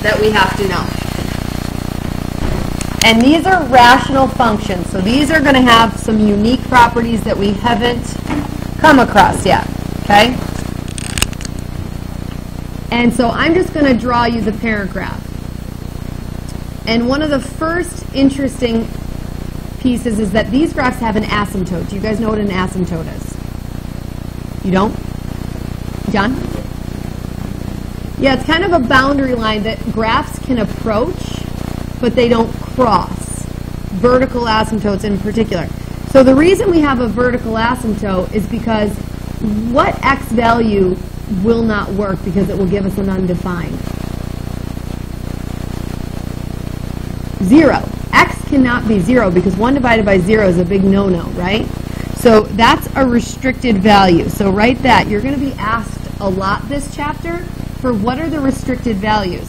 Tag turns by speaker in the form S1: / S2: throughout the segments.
S1: that we have to know. And these are rational functions, so these are going to have some unique properties that we haven't come across yet, okay? And so I'm just going to draw you the parent graph. And one of the first interesting pieces is that these graphs have an asymptote. Do you guys know what an asymptote is? You don't? John? Yeah, it's kind of a boundary line that graphs can approach, but they don't cross. Vertical asymptotes in particular. So the reason we have a vertical asymptote is because what x value will not work because it will give us an undefined? 0. X cannot be 0 because 1 divided by 0 is a big no-no, right? So that's a restricted value. So write that. You're going to be asked a lot this chapter for what are the restricted values,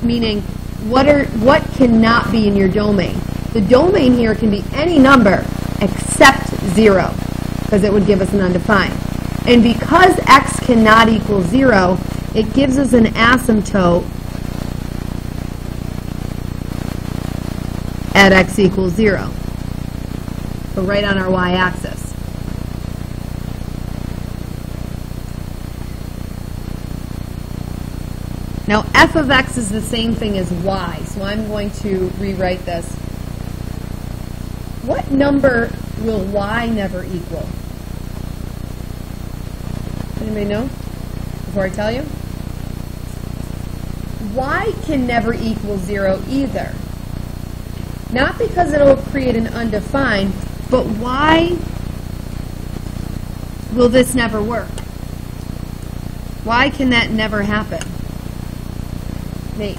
S1: meaning what cannot be in your domain. The domain here can be any number except 0 because it would give us an undefined. And because x cannot equal 0, it gives us an asymptote at x equals 0. So right on our y-axis. Now f of x is the same thing as y, so I'm going to rewrite this. What number will y never equal? Anybody know? Before I tell you? Y can never equal 0 either. Not because it'll create an undefined, but why will this never work? Why can that never happen? Nate.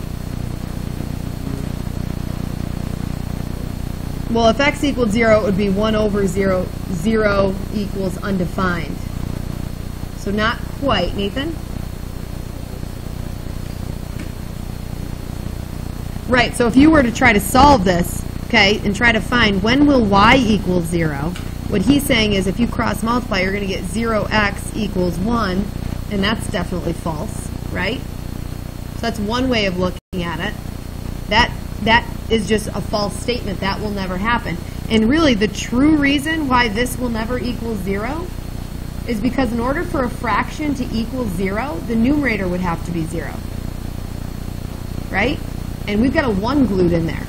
S1: Well, if x equals 0, it would be 1 over 0. 0 equals undefined. So not quite. Nathan? Right, so if you were to try to solve this, okay, and try to find when will y equal 0, what he's saying is if you cross multiply, you're going to get 0x equals 1, and that's definitely false, right? So that's one way of looking at it. That is just a false statement. That will never happen. And really, the true reason why this will never equal 0 is because in order for a fraction to equal 0, the numerator would have to be 0. Right? And we've got a 1 glued in there.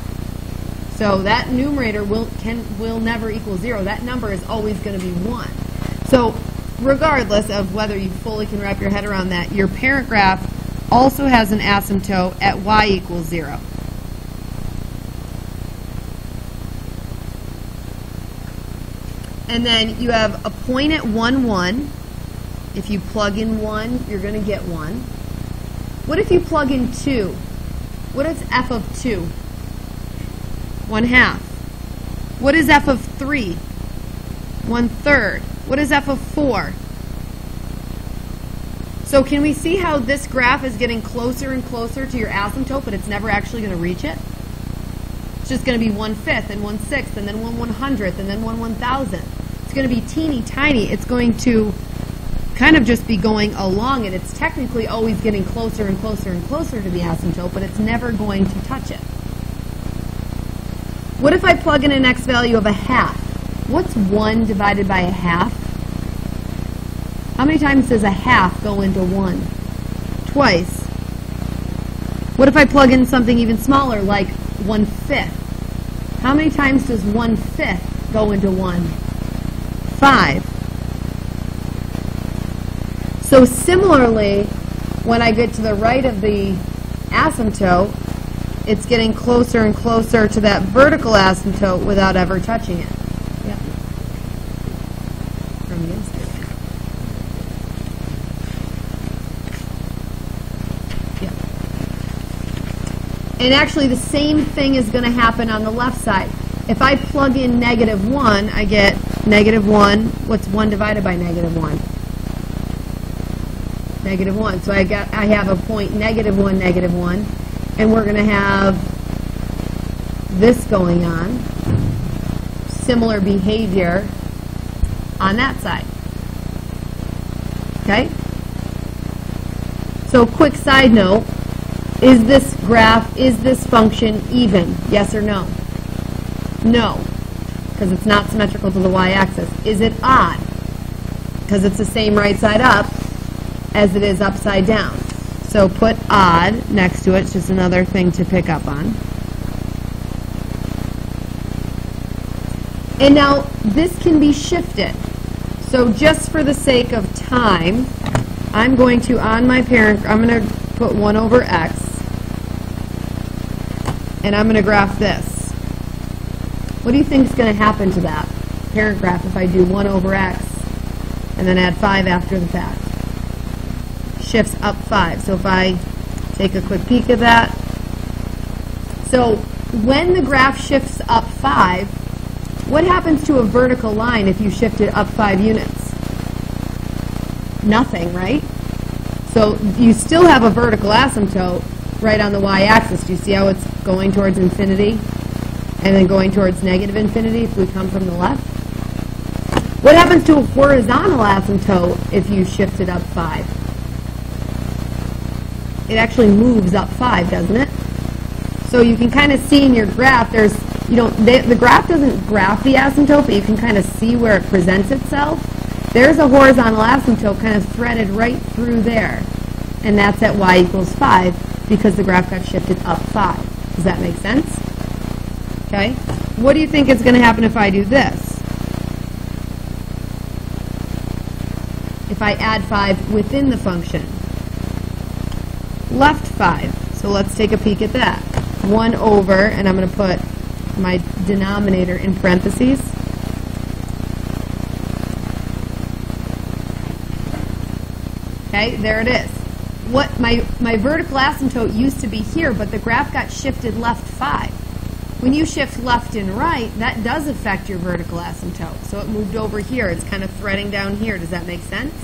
S1: So that numerator will never equal 0. That number is always going to be 1. So regardless of whether you fully can wrap your head around that, your parent graph also has an asymptote at y equals 0. And then you have a point at 1, 1. If you plug in 1, you're going to get 1. What if you plug in 2? What is f of 2? 1/2. What is f of 3? 1/3. What is f of 4? So can we see how this graph is getting closer and closer to your asymptote, but it's never actually going to reach it? It's just going to be 1/5 and 1/6 and then 1/100th and then 1/1000th. It's going to be teeny tiny. It's going to kind of just be going along it. It's technically always getting closer and closer and closer to the asymptote, but it's never going to touch it. What if I plug in an x value of 1/2? What's 1 divided by 1/2? How many times does 1/2 go into 1? Twice. What if I plug in something even smaller, like 1/5? How many times does 1/5 go into 1? 5. So similarly, when I get to the right of the asymptote, it's getting closer and closer to that vertical asymptote without ever touching it. Yeah. From yesterday. Yeah. And actually the same thing is going to happen on the left side. If I plug in -1, I get -1. What's 1 divided by -1? -1. So I have a point -1, -1. And we're going to have this going on. Similar behavior on that side. Okay? So quick side note, Is this graph, is this function even? Yes or no? No, because it's not symmetrical to the y-axis. Is it odd? Because it's the same right side up as it is upside down. So put odd next to it. It's just another thing to pick up on. And now this can be shifted. So just for the sake of time, I'm going to, on my parent, I'm going to put 1 over x, and I'm going to graph this. What do you think is going to happen to that parent graph if I do 1 over x and then add 5 after the fact? Shifts up 5. So if I take a quick peek at that. So when the graph shifts up 5, what happens to a vertical line if you shift it up 5 units? Nothing, right? So you still have a vertical asymptote right on the y-axis. Do you see how it's going towards infinity and then going towards negative infinity if we come from the left? What happens to a horizontal asymptote if you shift it up 5? It actually moves up 5, doesn't it? So you can kind of see in your graph, there's, you know, the graph doesn't graph the asymptote, but you can kind of see where it presents itself. There's a horizontal asymptote kind of threaded right through there. And that's at y equals 5 because the graph got shifted up 5. Does that make sense? Okay. What do you think is going to happen if I do this? If I add 5 within the function? Left 5. So let's take a peek at that. 1 over, and I'm going to put my denominator in parentheses. Okay, there it is. What my vertical asymptote used to be here, but the graph got shifted left 5. When you shift left and right, that does affect your vertical asymptote. So it moved over here. It's kind of threading down here. Does that make sense?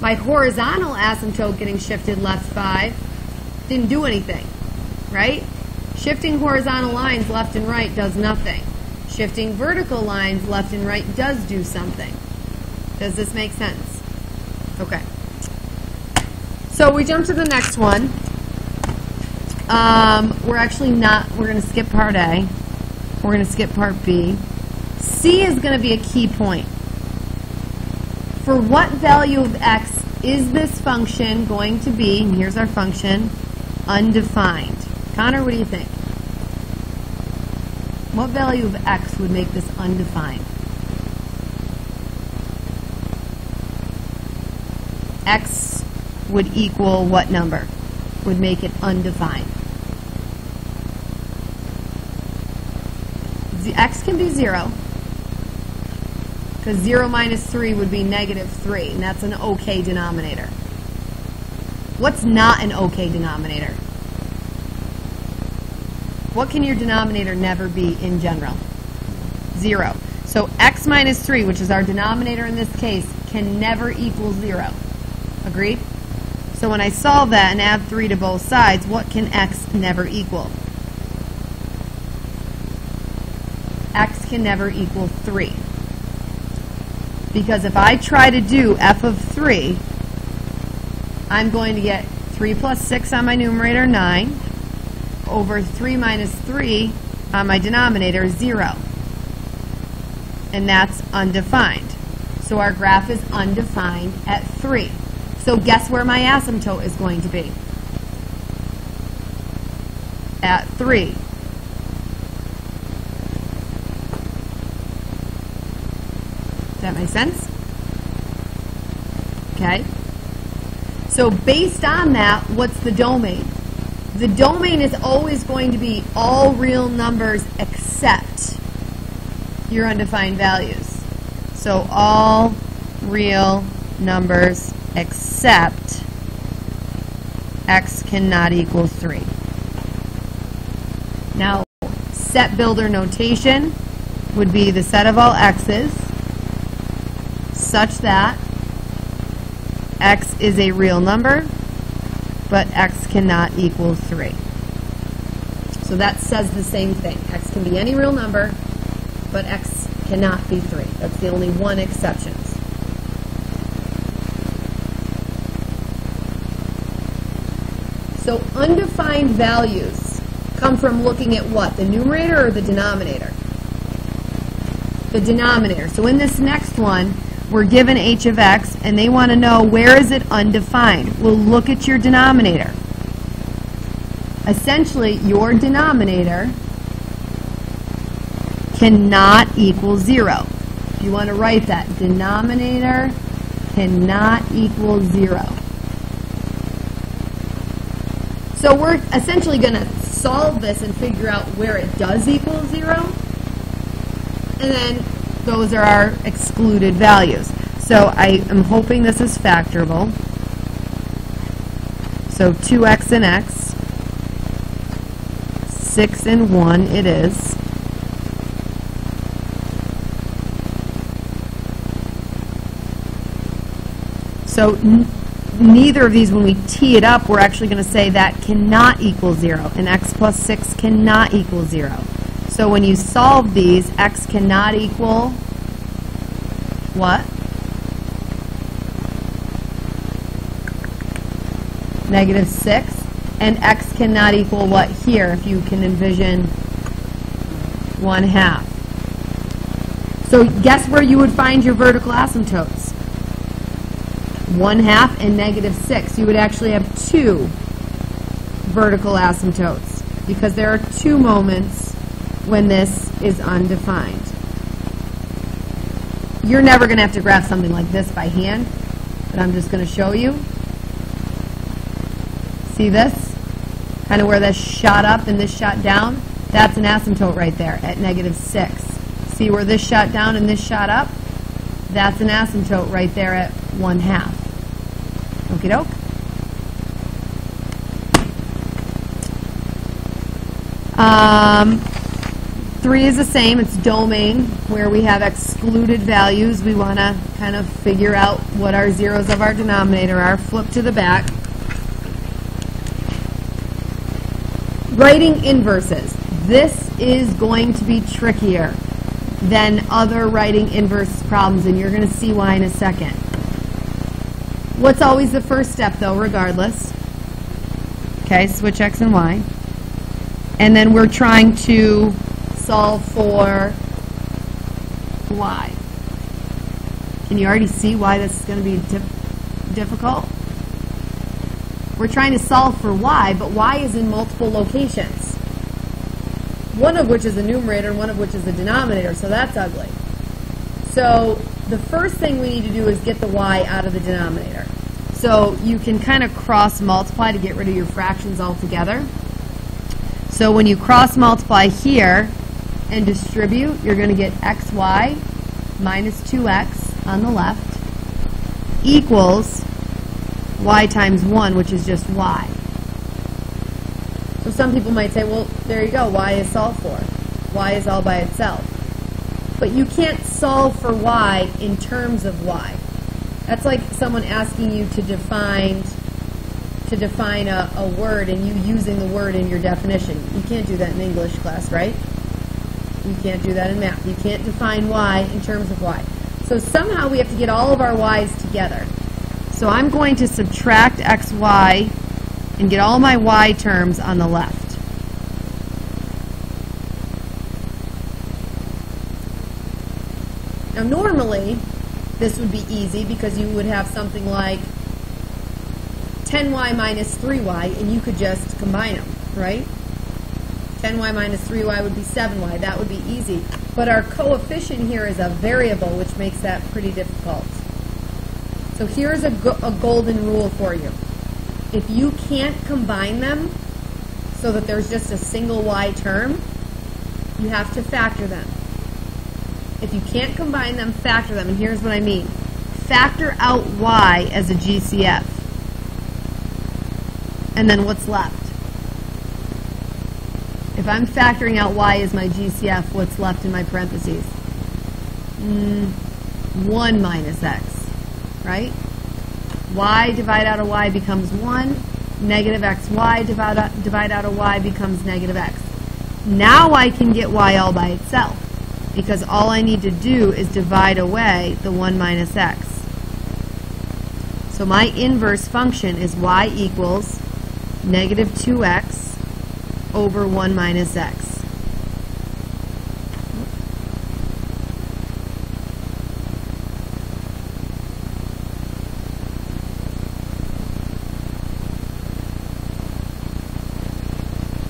S1: My horizontal asymptote getting shifted left 5 didn't do anything, right? Shifting horizontal lines left and right does nothing. Shifting vertical lines left and right does do something. Does this make sense? Okay. So we jump to the next one. We're actually not, we're going to skip part A. We're going to skip part B. C is going to be a key point. For what value of x is this function going to be, and here's our function, undefined? Connor, what do you think? What value of x would make this undefined? X would equal what number? Would make it undefined? X can be 0, because 0 minus 3 would be negative 3, and that's an okay denominator. What's not an okay denominator? What can your denominator never be in general? 0. So x minus 3, which is our denominator in this case, can never equal 0. Agreed? So when I solve that and add 3 to both sides, what can x never equal? X can never equal 3. Because if I try to do f of 3, I'm going to get 3 plus 6 on my numerator, 9, over 3 minus 3 on my denominator, 0. And that's undefined. So our graph is undefined at 3. So guess where my asymptote is going to be? At 3. Does that make sense? Okay. So based on that, what's the domain? The domain is always going to be all real numbers except your undefined values. So all real numbers except x cannot equal 3. Now, set builder notation would be the set of all x's such that x is a real number, but x cannot equal 3. So that says the same thing. X can be any real number, but x cannot be 3. That's the only one exception. So undefined values come from looking at what? The numerator or the denominator? The denominator. So in this next one, we're given h of x, and they want to know where is it undefined. We'll look at your denominator. Essentially, your denominator cannot equal 0. If you want to write that, denominator cannot equal 0. So we're essentially going to solve this and figure out where it does equal 0. And then those are our excluded values. So I am hoping this is factorable. So 2x and x, 6 and 1 it is. So neither of these, when we tee it up, we're actually going to say that cannot equal 0, and x plus 6 cannot equal 0. So when you solve these, x cannot equal what? -6. And x cannot equal what here, if you can envision 1/2. So guess where you would find your vertical asymptotes? 1/2 and -6. You would actually have 2 vertical asymptotes because there are 2 moments when this is undefined. You're never going to have to graph something like this by hand, but I'm just going to show you. See this? Kind of where this shot up and this shot down? That's an asymptote right there at -6. See where this shot down and this shot up? That's an asymptote right there at 1/2. Okie doke. Three is the same. It's domain, where we have excluded values. We want to kind of figure out what our zeros of our denominator are. Flip to the back. Writing inverses. This is going to be trickier than other writing inverse problems, and you're going to see why in a second. What's always the first step, though, regardless? Okay, switch x and y. And then we're trying to solve for y. Can you already see why this is going to be difficult? We're trying to solve for y, but y is in multiple locations. One of which is the numerator and one of which is the denominator, so that's ugly. So the first thing we need to do is get the y out of the denominator. So you can kind of cross multiply to get rid of your fractions altogether. So when you cross multiply here and distribute, you're going to get xy minus 2x on the left equals y times 1, which is just y. So some people might say, well, there you go, y is solved for. Y is all by itself. But you can't solve for y in terms of y. That's like someone asking you to define a word and you using the word in your definition. You can't do that in English class, right? You can't do that in math. You can't define y in terms of y. So somehow we have to get all of our y's together. So I'm going to subtract xy and get all my y terms on the left. Now normally this would be easy because you would have something like 10y minus 3y and you could just combine them, right? 10y minus 3y would be 7y. That would be easy. But our coefficient here is a variable, which makes that pretty difficult. So here's a golden rule for you. If you can't combine them so that there's just a single y term, you have to factor them. If you can't combine them, factor them. And here's what I mean. Factor out y as a GCF. And then what's left? If I'm factoring out y as my GCF, what's left in my parentheses? 1 minus x, right? Y divide out of y becomes 1. Negative xy divide out of y becomes negative x. Now I can get y all by itself, because all I need to do is divide away the 1 minus x. So my inverse function is y equals negative 2x over 1 minus x.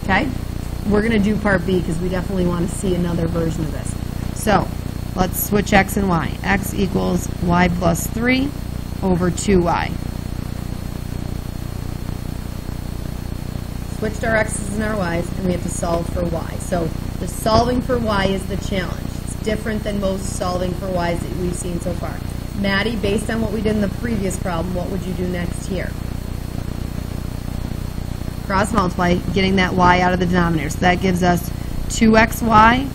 S1: Okay? We're going to do part B because we definitely want to see another version of this. So, let's switch x and y. X equals y plus 3 over 2y. Switched our x's and our y's, and we have to solve for y. So, the solving for y is the challenge. It's different than most solving for y's that we've seen so far. Maddie, based on what we did in the previous problem, what would you do next here? Cross multiply, getting that y out of the denominator. So that gives us 2xy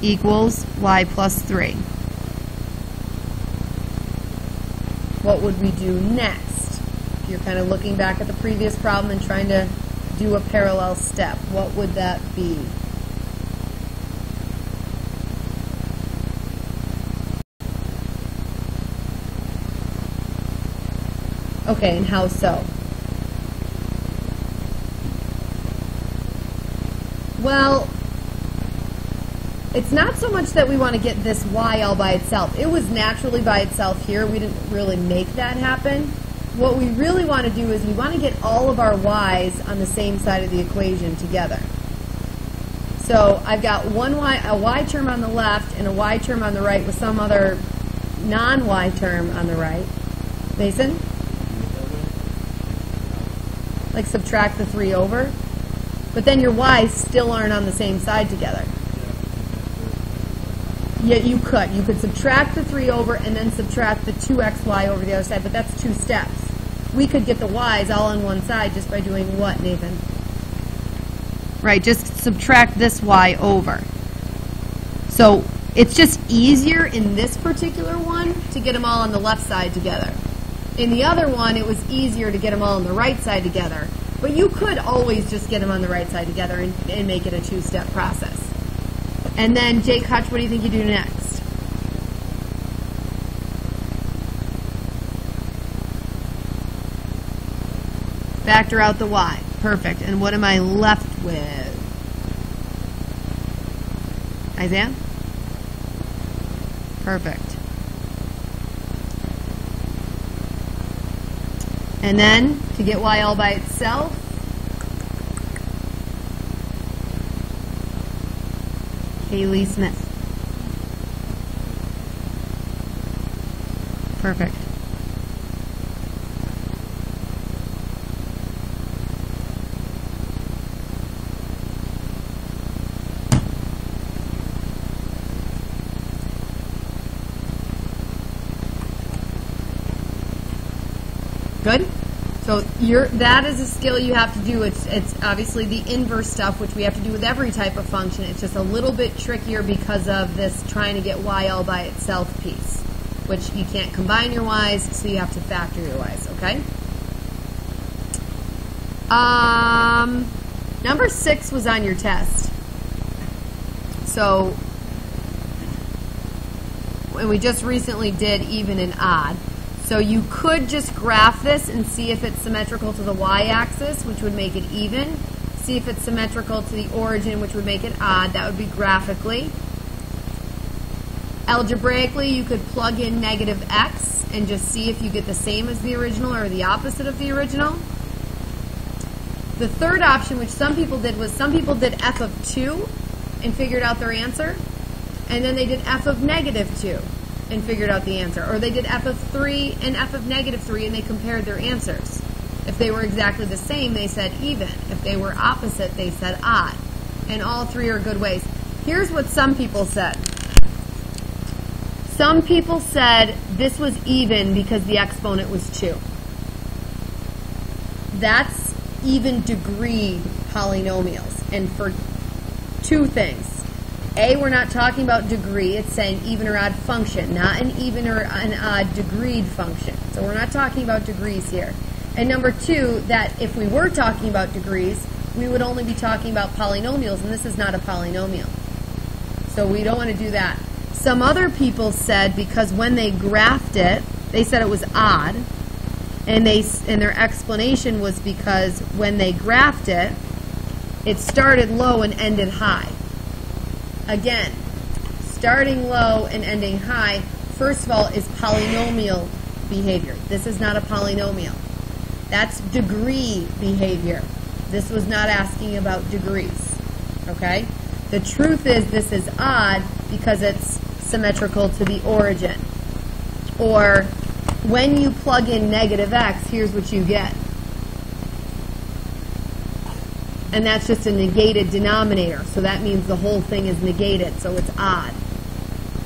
S1: equals y plus 3. What would we do next? If you're kind of looking back at the previous problem and trying to do a parallel step, what would that be? Okay, and how so? Well, it's not so much that we want to get this y all by itself. It was naturally by itself here. We didn't really make that happen. What we really want to do is we want to get all of our y's on the same side of the equation together. So I've got a y term on the left and a y term on the right with some other non-y term on the right. Mason? Like subtract the 3 over? But then your y's still aren't on the same side together. Yet you could subtract the 3 over and then subtract the 2xy over the other side, but that's 2 steps. We could get the y's all on one side just by doing what, Nathan? Right, just subtract this y over. So it's just easier in this particular one to get them all on the left side together. In the other one, it was easier to get them all on the right side together. But you could always just get them on the right side together and make it a 2-step process. And then, Jake Hutch, what do you think you do next? Factor out the y. Perfect. And what am I left with? Isaiah? Perfect. And then, to get y all by itself, Haley Smith. Perfect. Good? So that is a skill you have to do. It's obviously the inverse stuff, which we have to do with every type of function. It's just a little bit trickier because of this trying to get y all by itself piece, which you can't combine your y's, so you have to factor your y's, okay? Number 6 was on your test. So, and we just recently did even and odd. So you could just graph this and see if it's symmetrical to the y-axis, which would make it even. See if it's symmetrical to the origin, which would make it odd. That would be graphically. Algebraically, you could plug in negative x and just see if you get the same as the original or the opposite of the original. The third option, which some people did, was some people did f of 2 and figured out their answer. And then they did f of negative 2. And figured out the answer. Or they did f of 3 and f of negative 3 and they compared their answers. If they were exactly the same, they said even. If they were opposite, they said odd. And all 3 are good ways. Here's what some people said. Some people said this was even because the exponent was 2. That's even degree polynomials. And for 2 things. A, we're not talking about degree. It's saying even or odd function, not an even or an odd degreed function. So we're not talking about degrees here. And number 2, that if we were talking about degrees, we would only be talking about polynomials, and this is not a polynomial. So we don't want to do that. Some other people said because when they graphed it, they said it was odd. And their explanation was because when they graphed it, it started low and ended high. Again, starting low and ending high, first of all, is polynomial behavior. This is not a polynomial. That's degree behavior. This was not asking about degrees. Okay? The truth is this is odd because it's symmetrical to the origin. Or when you plug in negative x, here's what you get. And that's just a negated denominator. So that means the whole thing is negated. So it's odd.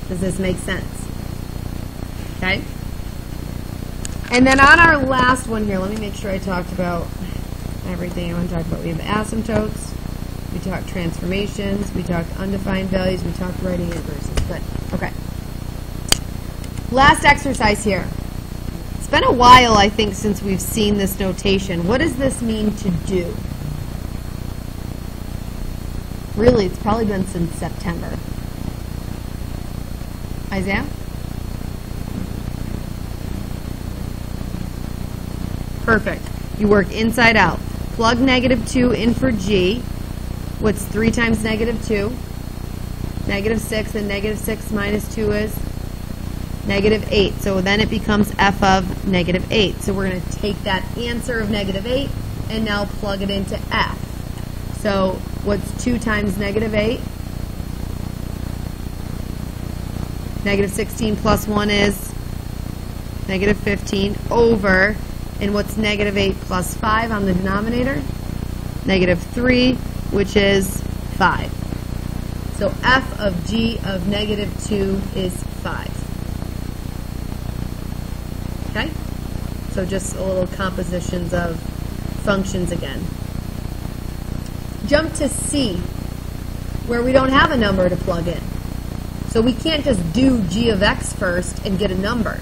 S1: Does this make sense? Okay? And then on our last one here, let me make sure I talked about everything I want to talk about. We have asymptotes. We talked transformations. We talked undefined values. We talked writing inverses. Good. Okay. Last exercise here. It's been a while, I think, since we've seen this notation. What does this mean to do? Really, it's probably been since September. Isaiah? Perfect. You work inside out. Plug -2 in for g. What's 3 times -2? -6, and -6 minus 2 is -8. So then it becomes f of -8. So we're going to take that answer of -8 and now plug it into f. So what's 2 times -8? -16 plus 1 is -15 over, and what's -8 plus 5 on the denominator? -3, which is 5. So f of g of -2 is 5. Okay? So just a little compositions of functions again. Jump to C, where we don't have a number to plug in. So we can't just do g of x first and get a number.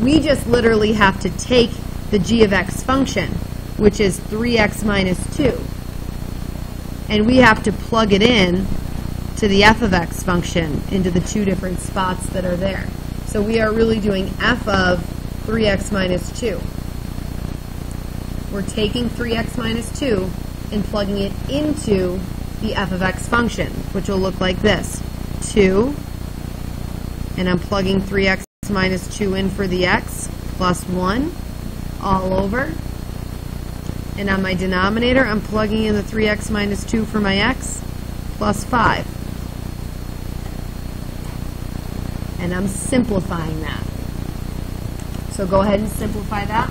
S1: We just literally have to take the g of x function, which is 3x minus 2, and we have to plug it in to the f of x function into the 2 different spots that are there. So we are really doing f of 3x minus 2. We're taking 3x minus 2 and plugging it into the f of x function, which will look like this. 2, and I'm plugging 3x minus 2 in for the x, plus 1, all over. And on my denominator, I'm plugging in the 3x minus 2 for my x, plus 5. And I'm simplifying that. So go ahead and simplify that.